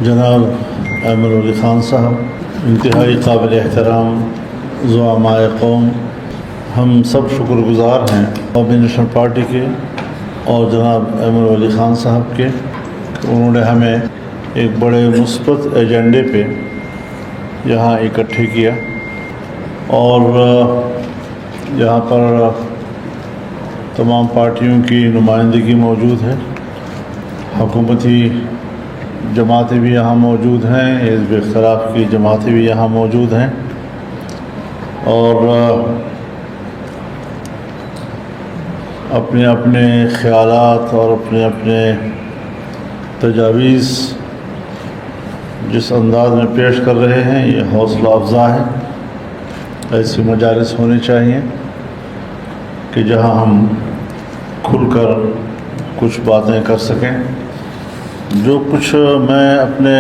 جناب احمد ولی خان صاحب، انتہائی قابل احترام زعمائے قوم، ہم سب شکر گزار ہیں قومی نیشنل پارٹی کے اور جناب احمد ولی خان صاحب کے، انہوں نے ہمیں ایک بڑے مثبت ایجنڈے پہ یہاں اکٹھے کیا اور یہاں پر تمام پارٹیوں کی نمائندگی موجود ہے، حکومتی جماعتیں بھی یہاں موجود ہیں، حزب اختلاف کی جماعتیں بھی یہاں موجود ہیں اور اپنے اپنے خیالات اور اپنے اپنے تجاویز جس انداز میں پیش کر رہے ہیں، یہ حوصلہ افزا ہے۔ ایسی مجالس ہونی چاہیے کہ جہاں ہم کھل کر کچھ باتیں کر سکیں۔ جو کچھ میں اپنے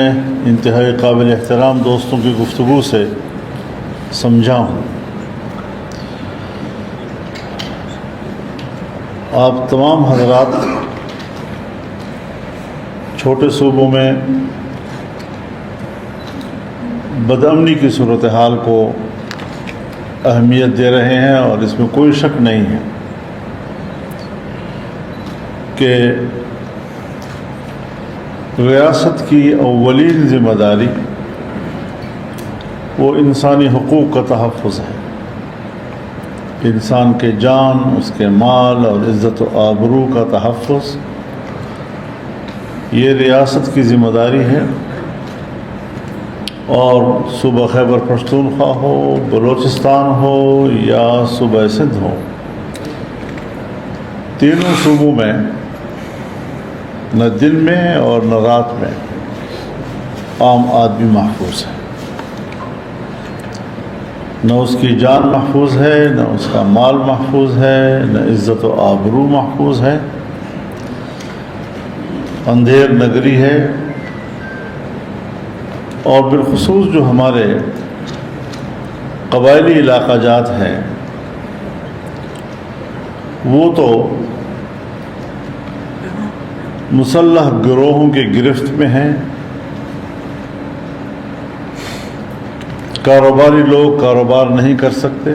انتہائی قابل احترام دوستوں کی گفتگو سے سمجھا ہوں، آپ تمام حضرات چھوٹے صوبوں میں بدامنی کی صورتحال کو اہمیت دے رہے ہیں اور اس میں کوئی شک نہیں ہے کہ ریاست کی اولین ذمہ داری وہ انسانی حقوق کا تحفظ ہے۔ انسان کے جان، اس کے مال اور عزت و آبرو کا تحفظ یہ ریاست کی ذمہ داری ہے، اور صوبہ خیبر پختونخوا ہو، بلوچستان ہو یا صوبہ سندھ ہو، تینوں صوبوں میں نہ دن میں اور نہ رات میں عام آدمی محفوظ ہے، نہ اس کی جان محفوظ ہے، نہ اس کا مال محفوظ ہے، نہ عزت و آبرو محفوظ ہے۔ اندھیر نگری ہے، اور بالخصوص جو ہمارے قبائلی علاقہ جات ہیں وہ تو مسلح گروہوں کی گرفت میں ہیں۔ کاروباری لوگ کاروبار نہیں کر سکتے،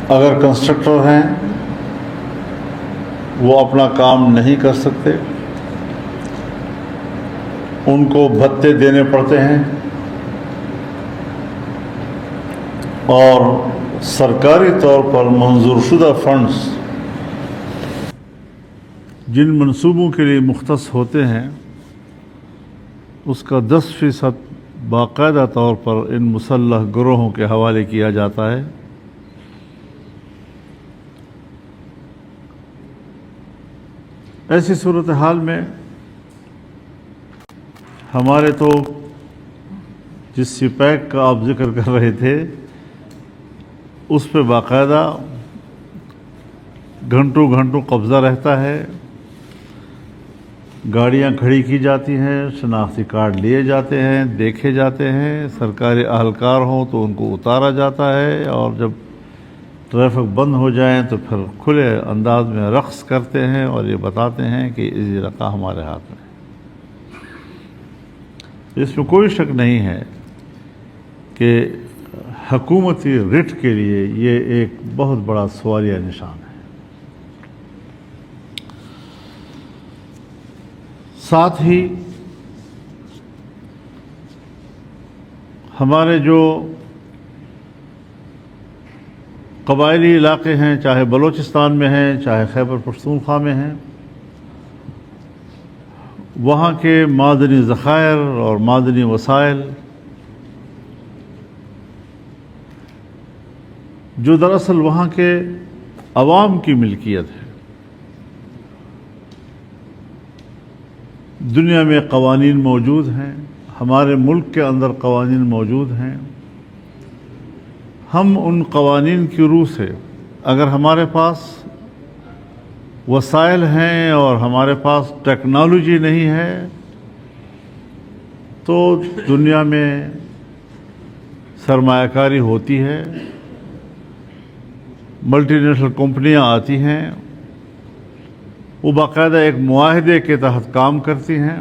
اگر کنسٹرکٹر ہیں وہ اپنا کام نہیں کر سکتے، ان کو بھتے دینے پڑتے ہیں، اور سرکاری طور پر منظور شدہ فنڈز جن منصوبوں کے لیے مختص ہوتے ہیں اس کا 10% باقاعدہ طور پر ان مسلح گروہوں کے حوالے کیا جاتا ہے۔ ایسی صورتحال میں ہمارے تو جس سی پیک کا آپ ذکر کر رہے تھے اس پہ باقاعدہ گھنٹوں گھنٹوں قبضہ رہتا ہے، گاڑیاں کھڑی کی جاتی ہیں، شناختی کارڈ لیے جاتے ہیں، دیکھے جاتے ہیں، سرکاری اہلکار ہوں تو ان کو اتارا جاتا ہے، اور جب ٹریفک بند ہو جائیں تو پھر کھلے انداز میں رقص کرتے ہیں اور یہ بتاتے ہیں کہ اسی رقم ہمارے ہاتھ میں۔ اس میں کوئی شک نہیں ہے کہ حکومتی رٹ کے لیے یہ ایک بہت بڑا سوالیہ نشان ہے۔ ساتھ ہی ہمارے جو قبائلی علاقے ہیں، چاہے بلوچستان میں ہیں چاہے خیبر پختونخوا میں ہیں، وہاں کے معدنی ذخائر اور معدنی وسائل جو دراصل وہاں کے عوام کی ملکیت ہے، دنیا میں قوانین موجود ہیں، ہمارے ملک کے اندر قوانین موجود ہیں۔ ہم ان قوانین کی روح سے اگر ہمارے پاس وسائل ہیں اور ہمارے پاس ٹیکنالوجی نہیں ہے تو دنیا میں سرمایہ کاری ہوتی ہے، ملٹی نیشنل کمپنیاں آتی ہیں وہ باقاعدہ ایک معاہدے کے تحت کام کرتی ہیں،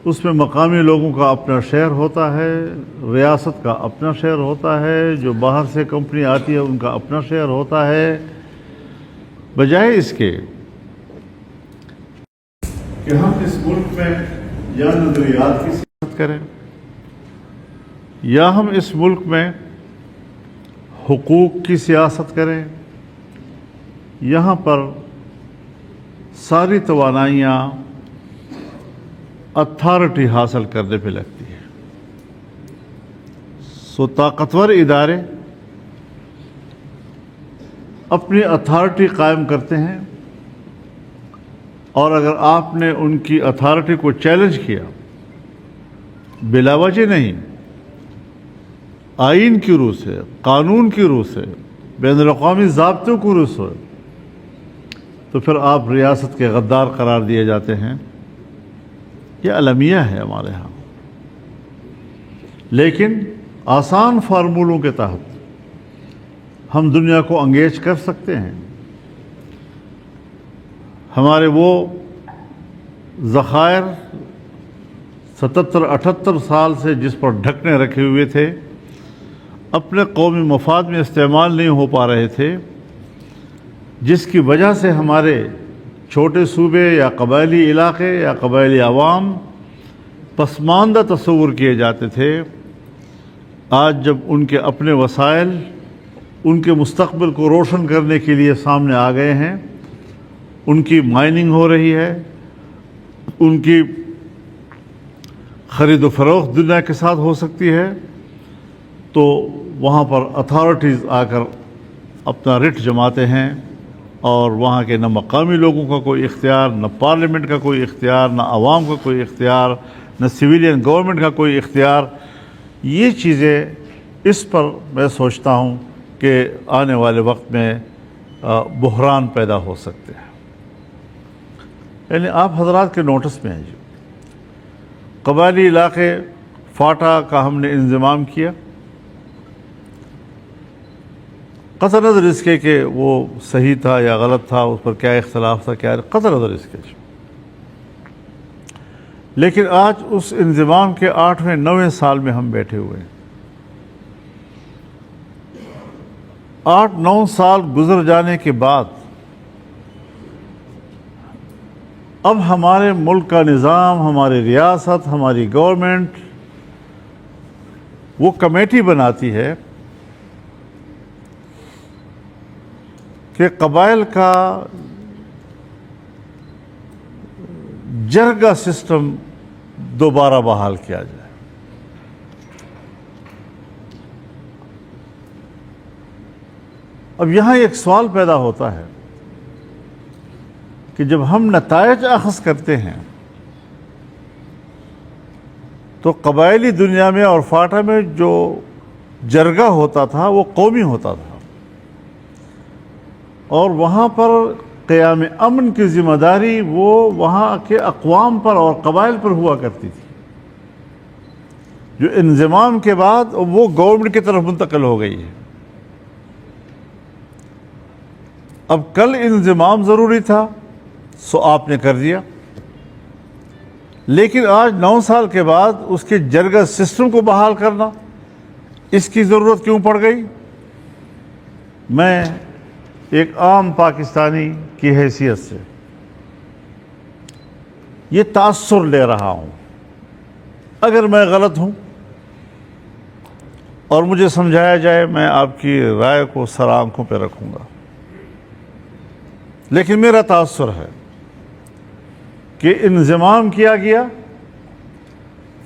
اس میں مقامی لوگوں کا اپنا شیئر ہوتا ہے، ریاست کا اپنا شیئر ہوتا ہے، جو باہر سے کمپنی آتی ہے ان کا اپنا شیئر ہوتا ہے، بجائے اس کے کہ ہم اس ملک میں یا نظریات کی سیاست کریں یا ہم اس ملک میں حقوق کی سیاست کریں، یہاں پر ساری توانائیاں اتھارٹی حاصل کرنے پہ لگتی ہے۔ سو طاقتور ادارے اپنی اتھارٹی قائم کرتے ہیں، اور اگر آپ نے ان کی اتھارٹی کو چیلنج کیا بلا وجہ نہیں، آئین کی روح سے، قانون کی روح سے، بین الاقوامی ضابطوں کی روح سے، تو پھر آپ ریاست کے غدار قرار دیے جاتے ہیں۔ یہ المیہ ہے ہمارے ہاں، لیکن آسان فارمولوں کے تحت ہم دنیا کو انگیج کر سکتے ہیں۔ ہمارے وہ ذخائر 77-78 سال سے جس پر ڈھکنے رکھے ہوئے تھے، اپنے قومی مفاد میں استعمال نہیں ہو پا رہے تھے، جس کی وجہ سے ہمارے چھوٹے صوبے یا قبائلی علاقے یا قبائلی عوام پسماندہ تصور کیے جاتے تھے، آج جب ان کے اپنے وسائل ان کے مستقبل کو روشن کرنے کے لیے سامنے آ گئے ہیں، ان کی مائننگ ہو رہی ہے، ان کی خرید و فروخت دنیا کے ساتھ ہو سکتی ہے، تو وہاں پر اتھارٹیز آ کر اپنا رٹ جماتے ہیں، اور وہاں کے نہ مقامی لوگوں کا کوئی اختیار، نہ پارلیمنٹ کا کوئی اختیار، نہ عوام کا کوئی اختیار، نہ سویلین گورنمنٹ کا کوئی اختیار۔ یہ چیزیں، اس پر میں سوچتا ہوں کہ آنے والے وقت میں بحران پیدا ہو سکتے ہیں۔ یعنی آپ حضرات کے نوٹس میں ہے جی، قبائلی علاقے فاٹا کا ہم نے انضمام کیا، قطع نظر اس کے کہ وہ صحیح تھا یا غلط تھا، اس پر کیا اختلاف تھا، کیا قطع نظر اس کے، لیکن آج اس انضمام کے 8ویں 9ویں سال میں ہم بیٹھے ہوئے ہیں۔ 8-9 سال گزر جانے کے بعد اب ہمارے ملک کا نظام، ہماری ریاست، ہماری گورنمنٹ وہ کمیٹی بناتی ہے کہ قبائل کا جرگہ سسٹم دوبارہ بحال کیا جائے۔ اب یہاں ایک سوال پیدا ہوتا ہے کہ جب ہم نتائج اخذ کرتے ہیں تو قبائلی دنیا میں اور فاٹا میں جو جرگہ ہوتا تھا وہ قومی ہوتا تھا، اور وہاں پر قیام امن کی ذمہ داری وہ وہاں کے اقوام پر اور قبائل پر ہوا کرتی تھی، جو انضمام کے بعد وہ گورنمنٹ کی طرف منتقل ہو گئی ہے۔ اب کل انضمام ضروری تھا، سو آپ نے کر دیا، لیکن آج 9 سال کے بعد اس کے جرگہ سسٹم کو بحال کرنا، اس کی ضرورت کیوں پڑ گئی؟ میں ایک عام پاکستانی کی حیثیت سے یہ تاثر لے رہا ہوں، اگر میں غلط ہوں اور مجھے سمجھایا جائے، میں آپ کی رائے کو سر آنکھوں پہ رکھوں گا، لیکن میرا تاثر ہے کہ انضمام کیا گیا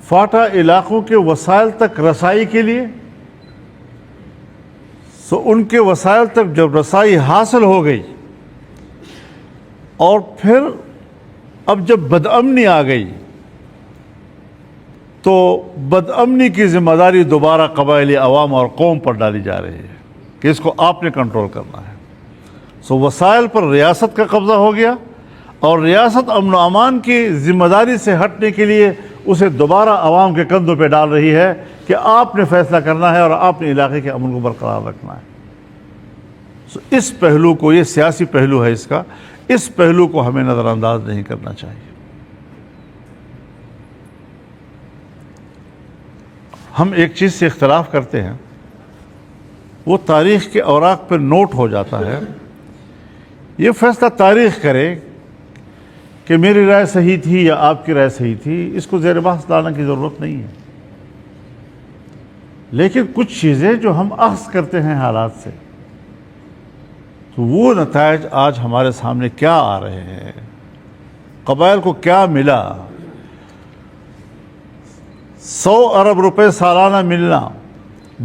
فاٹا علاقوں کے وسائل تک رسائی کے لیے، سو ان کے وسائل تک جب رسائی حاصل ہو گئی، اور پھر اب جب بدامنی آ گئی تو بدامنی کی ذمہ داری دوبارہ قبائلی عوام اور قوم پر ڈالی جا رہی ہے کہ اس کو آپ نے کنٹرول کرنا ہے۔ سو وسائل پر ریاست کا قبضہ ہو گیا، اور ریاست امن و امان کی ذمہ داری سے ہٹنے کے لیے اسے دوبارہ عوام کے کندھوں پہ ڈال رہی ہے کہ آپ نے فیصلہ کرنا ہے اور آپ نے علاقے کے امن کو برقرار رکھنا ہے۔ اس پہلو کو، یہ سیاسی پہلو ہے اس کا، اس پہلو کو ہمیں نظر انداز نہیں کرنا چاہیے۔ ہم ایک چیز سے اختلاف کرتے ہیں، وہ تاریخ کے اوراق پر نوٹ ہو جاتا ہے۔ یہ فیصلہ تاریخ کرے کہ میری رائے صحیح تھی یا آپ کی رائے صحیح تھی، اس کو زیر بحث لانے کی ضرورت نہیں ہے۔ لیکن کچھ چیزیں جو ہم اخذ کرتے ہیں حالات سے، تو وہ نتائج آج ہمارے سامنے کیا آ رہے ہیں، قبائل کو کیا ملا۔ 100 ارب روپے سالانہ ملنا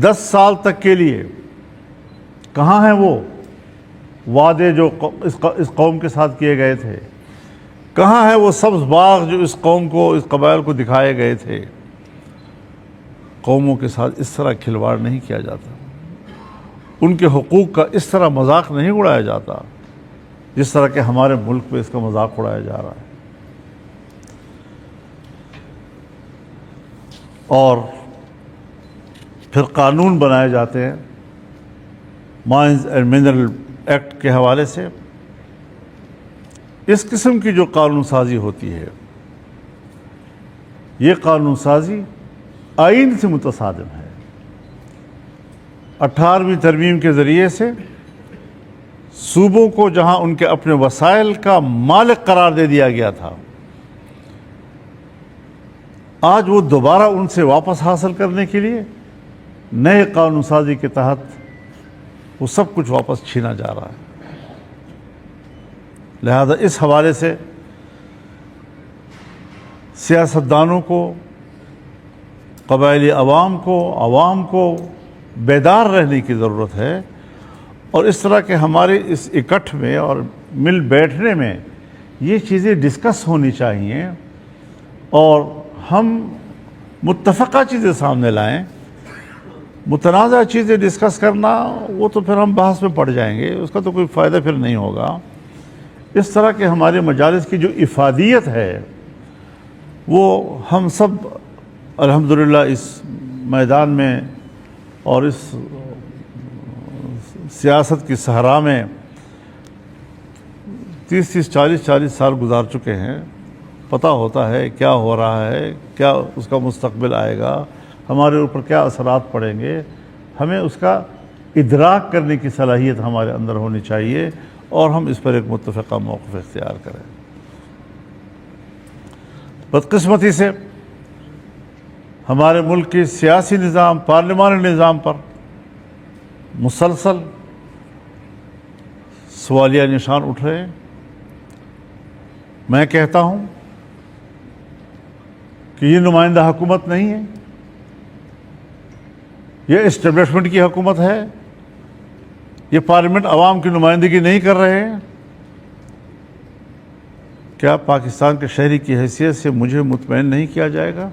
10 سال تک کے لیے، کہاں ہیں وہ وعدے جو اس قوم کے ساتھ کیے گئے تھے؟ کہاں ہے وہ سبز باغ جو اس قوم کو، اس قبائل کو دکھائے گئے تھے؟ قوموں کے ساتھ اس طرح کھلواڑ نہیں کیا جاتا، ان کے حقوق کا اس طرح مذاق نہیں اڑایا جاتا جس طرح کہ ہمارے ملک پہ اس کا مذاق اڑایا جا رہا ہے۔ اور پھر قانون بنائے جاتے ہیں مائنز اینڈ منرل ایکٹ کے حوالے سے۔ اس قسم کی جو قانون سازی ہوتی ہے، یہ قانون سازی آئین سے متصادم ہے۔ 18ویں ترمیم کے ذریعے سے صوبوں کو جہاں ان کے اپنے وسائل کا مالک قرار دے دیا گیا تھا، آج وہ دوبارہ ان سے واپس حاصل کرنے کے لیے نئے قانون سازی کے تحت وہ سب کچھ واپس چھینا جا رہا ہے۔ لہذا اس حوالے سے سیاستدانوں کو، قبائلی عوام کو بیدار رہنے کی ضرورت ہے، اور اس طرح کے ہمارے اس اکٹھ میں اور مل بیٹھنے میں یہ چیزیں ڈسکس ہونی چاہیے، اور ہم متفقہ چیزیں سامنے لائیں۔ متنازع چیزیں ڈسکس کرنا، وہ تو پھر ہم بحث میں پڑ جائیں گے، اس کا تو کوئی فائدہ پھر نہیں ہوگا۔ اس طرح کے ہمارے مجالس کی جو افادیت ہے، وہ ہم سب الحمدللہ اس میدان میں اور اس سیاست کی صحرا میں 30 40 سال گزار چکے ہیں۔ پتہ ہوتا ہے کیا ہو رہا ہے، کیا اس کا مستقبل آئے گا، ہمارے اوپر کیا اثرات پڑیں گے۔ ہمیں اس کا ادراک کرنے کی صلاحیت ہمارے اندر ہونی چاہیے، اور ہم اس پر ایک متفقہ موقف اختیار کریں۔ بدقسمتی سے ہمارے ملک کے سیاسی نظام، پارلیمانی نظام پر مسلسل سوالیہ نشان اٹھ رہے ہیں۔ میں کہتا ہوں کہ یہ نمائندہ حکومت نہیں ہے، یہ اسٹیبلشمنٹ کی حکومت ہے۔ یہ پارلیمنٹ عوام کی نمائندگی نہیں کر رہے ہیں۔ کیا پاکستان کے شہری کی حیثیت سے مجھے مطمئن نہیں کیا جائے گا؟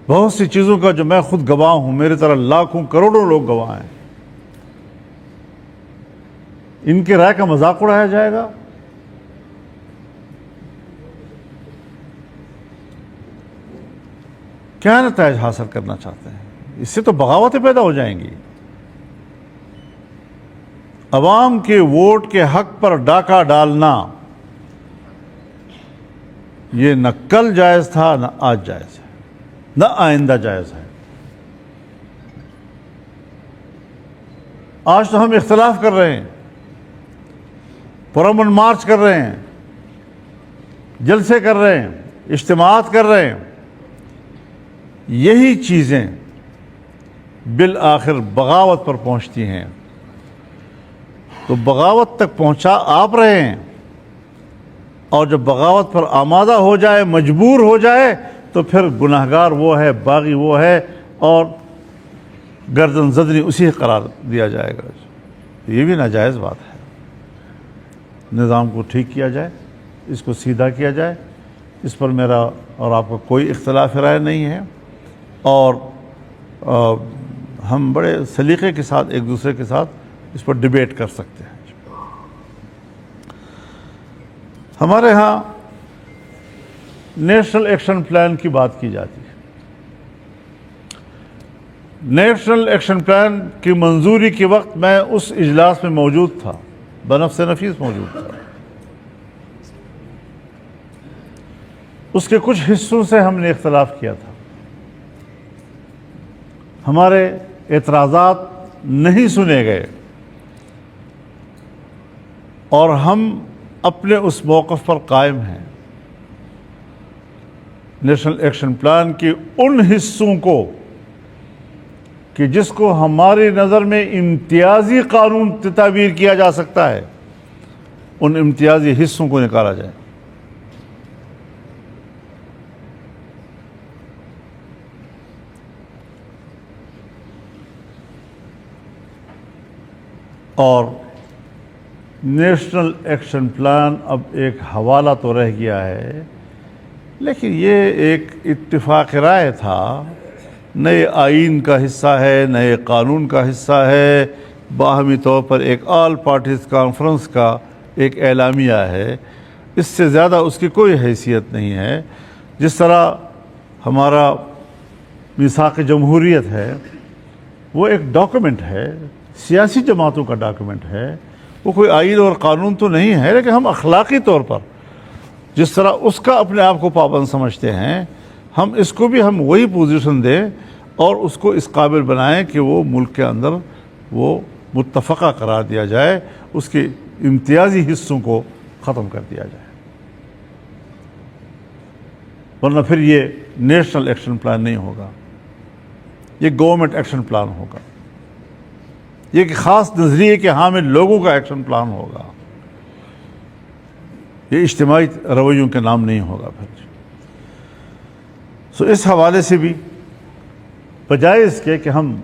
بہت سی چیزوں کا جو میں خود گواہ ہوں، میرے طرح لاکھوں کروڑوں لوگ گواہ ہیں، ان کی رائے کا مذاق اڑایا جائے گا؟ کیا نتائج حاصل کرنا چاہتے ہیں؟ اس سے تو بغاوتیں پیدا ہو جائیں گی۔ عوام کے ووٹ کے حق پر ڈاکہ ڈالنا، یہ نہ کل جائز تھا، نہ آج جائز ہے، نہ آئندہ جائز ہے۔ آج تو ہم اختلاف کر رہے ہیں، پرامن مارچ کر رہے ہیں، جلسے کر رہے ہیں، اجتماعات کر رہے ہیں۔ یہی چیزیں بالآخر بغاوت پر پہنچتی ہیں، تو بغاوت تک پہنچا آپ رہے ہیں، اور جب بغاوت پر آمادہ ہو جائے، مجبور ہو جائے، تو پھر گناہگار وہ ہے، باغی وہ ہے، اور گردن زدنی اسی قرار دیا جائے گا۔ یہ بھی ناجائز بات ہے۔ نظام کو ٹھیک کیا جائے، اس کو سیدھا کیا جائے، اس پر میرا اور آپ کا کوئی اختلاف رائے نہیں ہے، اور ہم بڑے سلیقے کے ساتھ ایک دوسرے کے ساتھ اس پر ڈیبیٹ کر سکتے ہیں۔ ہمارے ہاں نیشنل ایکشن پلان کی بات کی جاتی ہے۔ نیشنل ایکشن پلان کی منظوری کے وقت میں اس اجلاس میں موجود تھا۔ بنفس نفیس موجود تھا. اس کے کچھ حصوں سے ہم نے اختلاف کیا تھا. ہمارے اعتراضات نہیں سنے گئے اور ہم اپنے اس موقف پر قائم ہیں. نیشنل ایکشن پلان کے ان حصوں کو کہ جس کو ہماری نظر میں امتیازی قانون تعبیر کیا جا سکتا ہے، ان امتیازی حصوں کو نکالا جائے. اور نیشنل ایکشن پلان اب ایک حوالہ تو رہ گیا ہے، لیکن یہ ایک اتفاق رائے تھا، نئے آئین کا حصہ ہے، نئے قانون کا حصہ ہے، باہمی طور پر ایک آل پارٹیز کانفرنس کا ایک اعلامیہ ہے. اس سے زیادہ اس کی کوئی حیثیت نہیں ہے. جس طرح ہمارا میثاق جمہوریت ہے، وہ ایک ڈاکومنٹ ہے، سیاسی جماعتوں کا ڈاکومنٹ ہے، وہ کوئی آئین اور قانون تو نہیں ہے، لیکن ہم اخلاقی طور پر جس طرح اس کا اپنے آپ کو پابند سمجھتے ہیں، ہم اس کو بھی ہم وہی پوزیشن دیں اور اس کو اس قابل بنائیں کہ وہ ملک کے اندر وہ متفقہ قرار دیا جائے، اس کے امتیازی حصوں کو ختم کر دیا جائے. ورنہ پھر یہ نیشنل ایکشن پلان نہیں ہوگا، یہ گورنمنٹ ایکشن پلان ہوگا. یہ ایک خاص نظریے کے حامل لوگوں کا ایکشن پلان ہوگا. یہ اجتماعی رویوں کے نام نہیں ہوگا. پھر سو اس حوالے سے بھی بجائے اس کے کہ ہم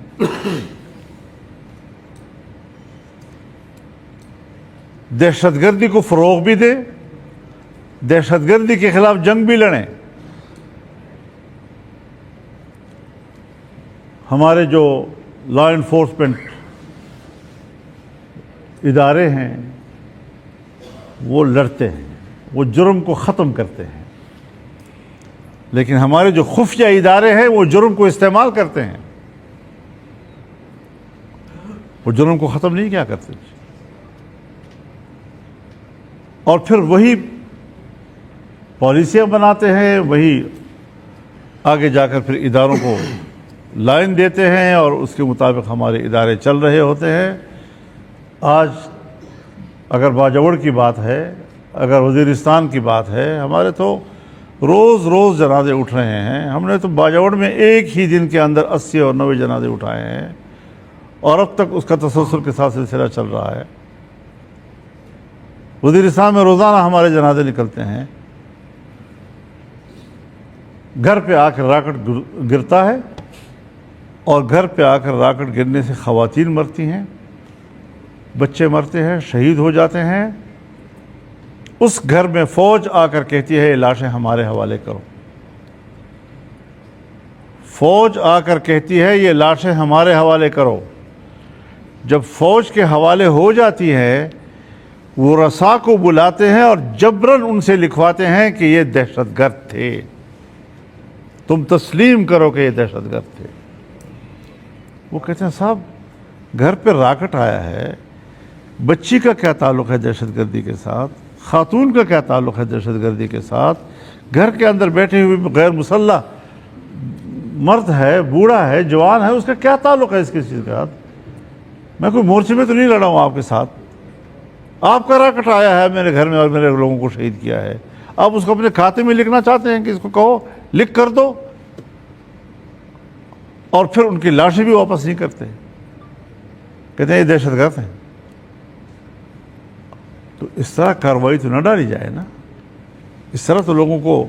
دہشت گردی کو فروغ بھی دیں، دہشت گردی کے خلاف جنگ بھی لڑیں، ہمارے جو لا انفورسمنٹ ادارے ہیں وہ لڑتے ہیں، وہ جرم کو ختم کرتے ہیں، لیکن ہمارے جو خفیہ ادارے ہیں وہ جرم کو استعمال کرتے ہیں، وہ جرم کو ختم نہیں کیا کرتے. اور پھر وہی پالیسیاں بناتے ہیں، وہی آگے جا کر پھر اداروں کو لائن دیتے ہیں اور اس کے مطابق ہمارے ادارے چل رہے ہوتے ہیں. آج اگر باجوڑ کی بات ہے، اگر وزیرستان کی بات ہے، ہمارے تو روز روز جنازے اٹھ رہے ہیں. ہم نے تو باجوڑ میں ایک ہی دن کے اندر 80 اور 90 جنازے اٹھائے ہیں اور اب تک اس کا تسلسل کے ساتھ سلسلہ چل رہا ہے. وزیرستان میں روزانہ ہمارے جنازے نکلتے ہیں. گھر پہ آ کر راکٹ گرتا ہے اور گھر پہ آ کر راکٹ گرنے سے خواتین مرتی ہیں، بچے مرتے ہیں، شہید ہو جاتے ہیں. اس گھر میں فوج آ کر کہتی ہے یہ لاشیں ہمارے حوالے کرو. فوج آ کر کہتی ہے یہ لاشیں ہمارے حوالے کرو. جب فوج کے حوالے ہو جاتی ہے، وہ رسا کو بلاتے ہیں اور جبراً ان سے لکھواتے ہیں کہ یہ دہشت گرد تھے، تم تسلیم کرو کہ یہ دہشت گرد تھے. وہ کہتے ہیں صاحب گھر پہ راکٹ آیا ہے، بچی کا کیا تعلق ہے دہشت گردی کے ساتھ، خاتون کا کیا تعلق ہے دہشت گردی کے ساتھ، گھر کے اندر بیٹھے ہوئے غیر مسلح مرد ہے، بوڑھا ہے، جوان ہے، اس کا کیا تعلق ہے اس کے چیز کے ساتھ. میں کوئی مورچے میں تو نہیں لڑا ہوں آپ کے ساتھ، آپ کا راکٹ آیا ہے میرے گھر میں اور میرے لوگوں کو شہید کیا ہے. آپ اس کو اپنے کھاتے میں لکھنا چاہتے ہیں کہ اس کو کہو لکھ کر دو، اور پھر ان کی لاشیں بھی واپس نہیں کرتے، کہتے ہیں یہ دہشت گرد ہیں. تو اس طرح کارروائی تو نہ ڈالی جائے نا، اس طرح تو لوگوں کو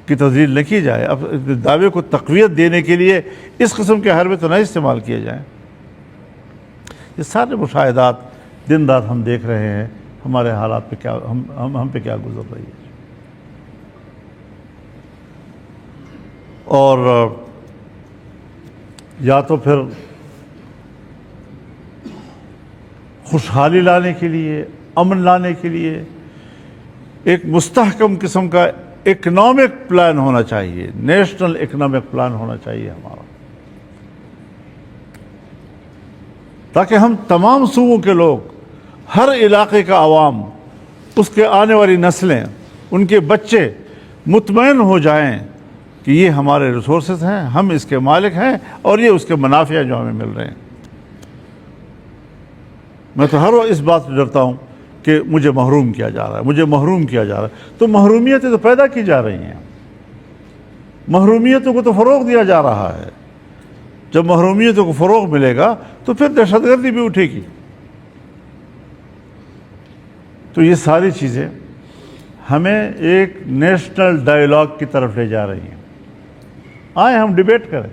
کی تذلیل نہ کی جائے. اب دعوے کو تقویت دینے کے لیے اس قسم کے حربے تو نہ استعمال کیے جائیں. یہ سارے مشاہدات دن رات ہم دیکھ رہے ہیں، ہمارے حالات پہ کیا ہم پہ کیا گزر رہی ہے. اور یا تو پھر خوشحالی لانے کے لیے، امن لانے کے لیے ایک مستحکم قسم کا اکنامک پلان ہونا چاہیے، نیشنل اکنامک پلان ہونا چاہیے ہمارا، تاکہ ہم تمام صوبوں کے لوگ ہر علاقے کا عوام، اس کے آنے والی نسلیں، ان کے بچے مطمئن ہو جائیں کہ یہ ہمارے ریسورسز ہیں، ہم اس کے مالک ہیں اور یہ اس کے منافع جو ہمیں مل رہے ہیں۔ میں تو ہر وقت اس بات سے ڈرتا ہوں کہ مجھے محروم کیا جا رہا ہے، مجھے محروم کیا جا رہا ہے۔ تو محرومیتیں تو پیدا کی جا رہی ہیں، محرومیتوں کو تو فروغ دیا جا رہا ہے۔ جب محرومیتوں کو فروغ ملے گا تو پھر دہشت گردی بھی اٹھے گی۔ تو یہ ساری چیزیں ہمیں ایک نیشنل ڈائیلاگ کی طرف لے جا رہی ہیں۔ آئیں ہم ڈیبیٹ کریں،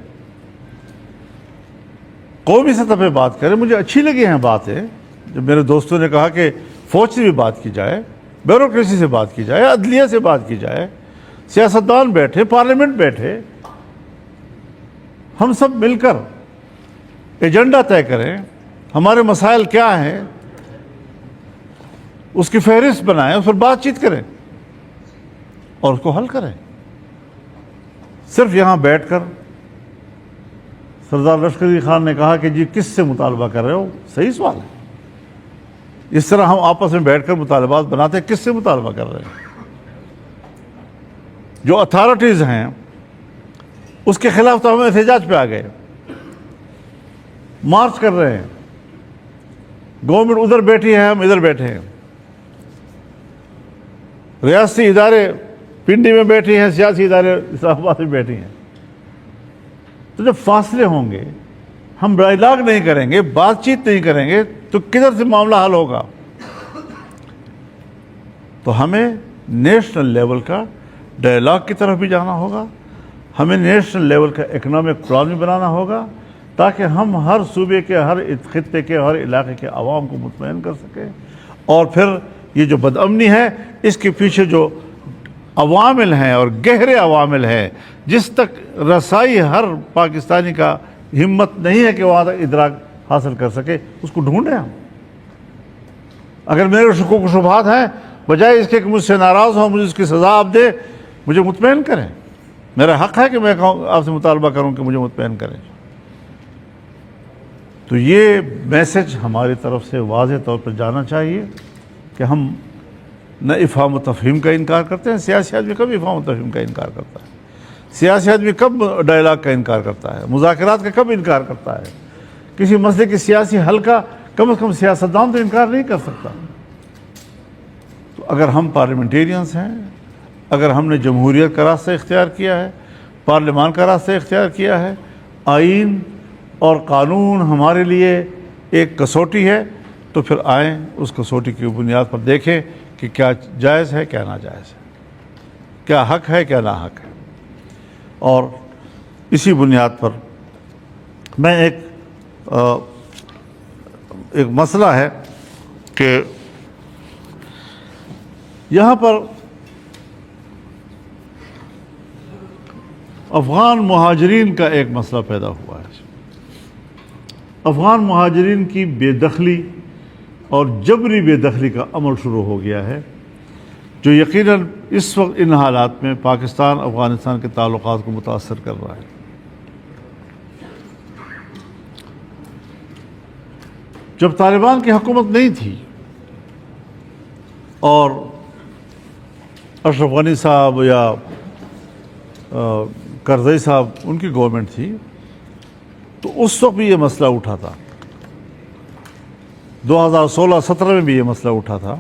قومی سطح پہ بات کریں۔ مجھے اچھی لگی ہیں باتیں جب میرے دوستوں نے کہا کہ فوج سے بھی بات کی جائے، بیوروکریسی سے بات کی جائے، عدلیہ سے بات کی جائے، سیاستدان بیٹھے، پارلیمنٹ بیٹھے، ہم سب مل کر ایجنڈا طے کریں، ہمارے مسائل کیا ہیں، اس کی فہرست بنائیں، اس پر بات چیت کریں اور اس کو حل کریں۔ صرف یہاں بیٹھ کر سردار لشکر علی خان نے کہا کہ جی کس سے مطالبہ کر رہے ہو، صحیح سوال ہے۔ اس طرح ہم آپس میں بیٹھ کر مطالبات بناتے ہیں، کس سے مطالبہ کر رہے ہیں؟ جو اتھارٹیز ہیں اس کے خلاف تو ہم احتجاج پہ آ گئے، مارچ کر رہے ہیں، گورنمنٹ ادھر بیٹھی ہے، ہم ادھر بیٹھے ہیں، ریاستی ادارے پنڈی میں بیٹھی ہیں، سیاسی ادارے اسلام آباد میں بیٹھی ہیں۔ تو جب فاصلے ہوں گے، ہم ڈائیلاگ نہیں کریں گے، بات چیت نہیں کریں گے، تو کدھر سے معاملہ حل ہوگا؟ تو ہمیں نیشنل لیول کا ڈائیلاگ کی طرف بھی جانا ہوگا، ہمیں نیشنل لیول کا اکنامک پلان بھی بنانا ہوگا تاکہ ہم ہر صوبے کے، ہر خطے کے، ہر علاقے کے عوام کو مطمئن کر سکیں۔ اور پھر یہ جو بد امنی ہے، اس کے پیچھے جو عوامل ہیں اور گہرے عوامل ہیں جس تک رسائی ہر پاکستانی کا ہمت نہیں ہے کہ وہاں تک ادراک حاصل کر سکے، اس کو ڈھونڈیں ہم۔ اگر میرے شکوک و شبہات ہیں، بجائے اس کے کہ مجھ سے ناراض ہوں، مجھے اس کی سزا آپ دے، مجھے مطمئن کریں۔ میرا حق ہے کہ میں آپ سے مطالبہ کروں کہ مجھے مطمئن کریں۔ تو یہ میسج ہماری طرف سے واضح طور پر جانا چاہیے کہ ہم نہ افہام و تفہیم کا انکار کرتے ہیں۔ سیاسی آدمی کب افہام و تفہیم کا انکار کرتا ہے؟ سیاسی آدمی کب ڈائیلاگ کا انکار کرتا ہے؟ مذاکرات کا کب انکار کرتا ہے؟ کسی مسئلے کے سیاسی حل کا کم از کم سیاستدان تو انکار نہیں کر سکتا۔ تو اگر ہم پارلیمنٹیرینز ہیں، اگر ہم نے جمہوریت کا راستہ اختیار کیا ہے، پارلیمان کا راستہ اختیار کیا ہے، آئین اور قانون ہمارے لیے ایک کسوٹی ہے، تو پھر آئیں اس کسوٹی کی بنیاد پر دیکھیں کہ کیا جائز ہے، کیا ناجائز ہے، کیا حق ہے، کیا ناحق ہے۔ اور اسی بنیاد پر میں ایک مسئلہ ہے کہ یہاں پر افغان مہاجرین کا ایک مسئلہ پیدا ہوا ہے۔ افغان مہاجرین کی بے دخلی اور جبری بے دخلی کا عمل شروع ہو گیا ہے، جو یقیناً اس وقت ان حالات میں پاکستان افغانستان کے تعلقات کو متاثر کر رہا ہے۔ جب طالبان کی حکومت نہیں تھی اور اشرف غنی صاحب یا کرزئی صاحب ان کی گورنمنٹ تھی، تو اس وقت بھی یہ مسئلہ اٹھا تھا، 2016-17 میں بھی یہ مسئلہ اٹھا تھا۔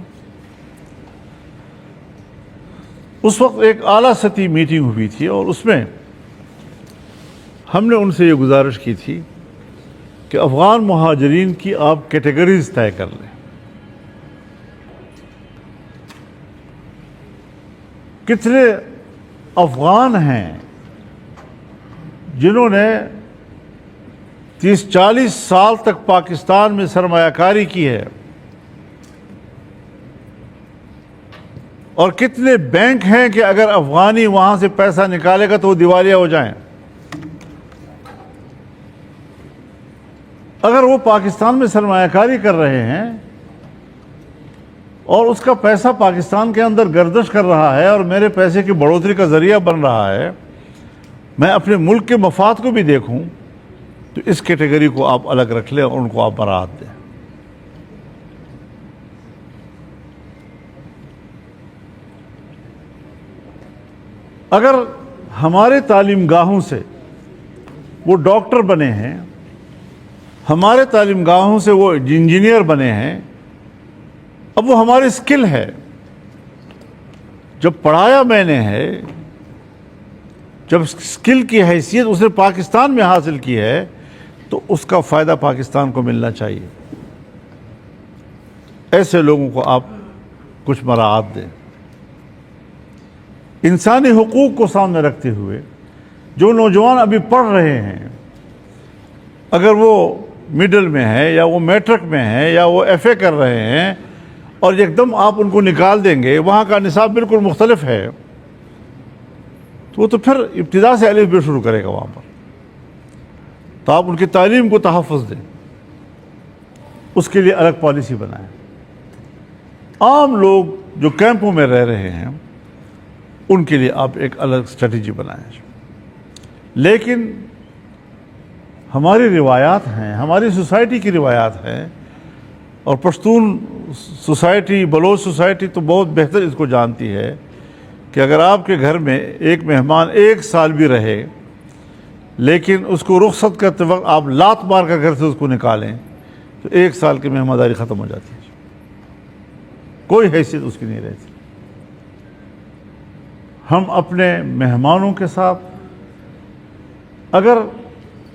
اس وقت ایک اعلیٰ سطحی میٹنگ ہوئی تھی اور اس میں ہم نے ان سے یہ گزارش کی تھی کہ افغان مہاجرین کی آپ کیٹیگریز طے کر لیں، کتنے افغان ہیں جنہوں نے 30-40 سال تک پاکستان میں سرمایہ کاری کی ہے، اور کتنے بینک ہیں کہ اگر افغانی وہاں سے پیسہ نکالے گا تو وہ دیوالیہ ہو جائیں۔ اگر وہ پاکستان میں سرمایہ کاری کر رہے ہیں اور اس کا پیسہ پاکستان کے اندر گردش کر رہا ہے اور میرے پیسے کی بڑھوتری کا ذریعہ بن رہا ہے، میں اپنے ملک کے مفاد کو بھی دیکھوں، تو اس کیٹیگری کو آپ الگ رکھ لیں اور ان کو آپ برات دیں۔ اگر ہمارے تعلیم گاہوں سے وہ ڈاکٹر بنے ہیں، ہمارے تعلیم گاہوں سے وہ انجینئر بنے ہیں، اب وہ ہماری اسکل ہے. جب پڑھایا میں نے ہے، جب اسکل کی حیثیت اس نے پاکستان میں حاصل کی ہے، تو اس کا فائدہ پاکستان کو ملنا چاہیے. ایسے لوگوں کو آپ کچھ مراعات دیں. انسانی حقوق کو سامنے رکھتے ہوئے جو نوجوان ابھی پڑھ رہے ہیں، اگر وہ مڈل میں ہے یا وہ میٹرک میں ہے یا وہ ایف اے کر رہے ہیں، اور ایک دم آپ ان کو نکال دیں گے، وہاں کا نصاب بالکل مختلف ہے، تو وہ تو پھر ابتدا سے الف ب شروع کرے گا وہاں پر. تو آپ ان کی تعلیم کو تحفظ دیں، اس کے لیے الگ پالیسی بنائیں. عام لوگ جو کیمپوں میں رہ رہے ہیں ان کے لیے آپ ایک الگ اسٹریٹجی بنائیں. لیکن ہماری روایات ہیں، ہماری سوسائٹی کی روایات ہیں، اور پشتون سوسائٹی، بلوچ سوسائٹی تو بہت بہتر اس کو جانتی ہے کہ اگر آپ کے گھر میں ایک مہمان 1 سال بھی رہے لیکن اس کو رخصت کرتے وقت آپ لات مار کر گھر سے اس کو نکالیں تو 1 سال کی مہمانداری ختم ہو جاتی ہے، کوئی حیثیت اس کی نہیں رہتی. ہم اپنے مہمانوں کے ساتھ اگر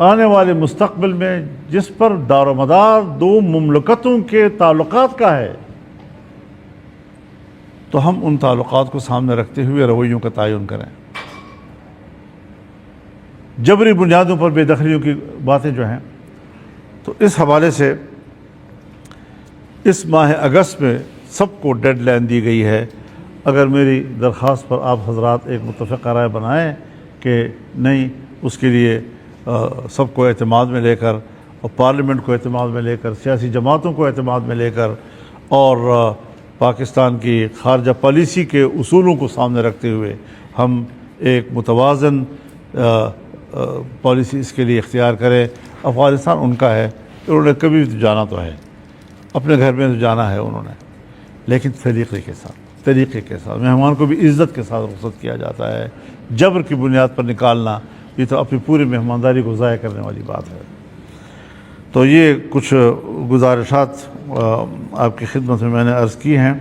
آنے والے مستقبل میں جس پر دار و مدار 2 مملکتوں کے تعلقات کا ہے، تو ہم ان تعلقات کو سامنے رکھتے ہوئے رویوں کا تعین کریں. جبری بنیادوں پر بے دخلیوں کی باتیں جو ہیں، تو اس حوالے سے اس ماہ اگست میں سب کو ڈیڈ لائن دی گئی ہے. اگر میری درخواست پر آپ حضرات ایک متفقہ رائے بنائیں کہ نہیں، اس کے لیے سب کو اعتماد میں لے کر، اور پارلیمنٹ کو اعتماد میں لے کر، سیاسی جماعتوں کو اعتماد میں لے کر، اور پاکستان کی خارجہ پالیسی کے اصولوں کو سامنے رکھتے ہوئے ہم ایک متوازن پالیسی اس کے لیے اختیار کریں. افغانستان ان کا ہے، انہوں نے کبھی بھی تو جانا تو ہے، اپنے گھر میں تو جانا ہے انہوں نے، لیکن طریقے کے ساتھ مہمان کو بھی عزت کے ساتھ رخصت کیا جاتا ہے. جبر کی بنیاد پر نکالنا، یہ تو اپنی پوری مہمانداری کو ضائع کرنے والی بات ہے. تو یہ کچھ گزارشات آپ کی خدمت میں نے عرض کی ہیں.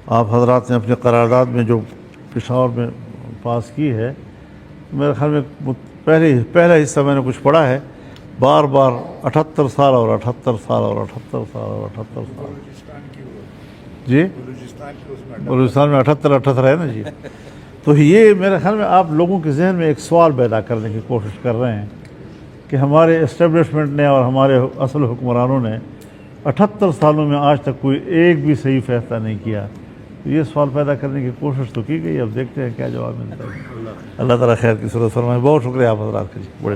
آپ حضرات نے اپنے قرارداد میں جو پشاور میں پاس کی ہے، میرے خیال میں پہلا حصہ میں نے کچھ پڑھا ہے، بار 78 سال اور 78 سال اور 78 سال اور 78 سال. جی بلوچستان میں 78 ہے نا جی. تو یہ میرے خیال میں آپ لوگوں کے ذہن میں ایک سوال پیدا کرنے کی کوشش کر رہے ہیں کہ ہمارے اسٹیبلشمنٹ نے اور ہمارے اصل حکمرانوں نے 78 سالوں میں آج تک کوئی ایک بھی صحیح فیصلہ نہیں کیا. تو یہ سوال پیدا کرنے کی کوشش تو کی گئی، اب دیکھتے ہیں کیا جواب ملتا ہے. اللہ تعالیٰ خیر کی صورت فرمائے. بہت شکریہ آپ حضرات کا. جی بڑے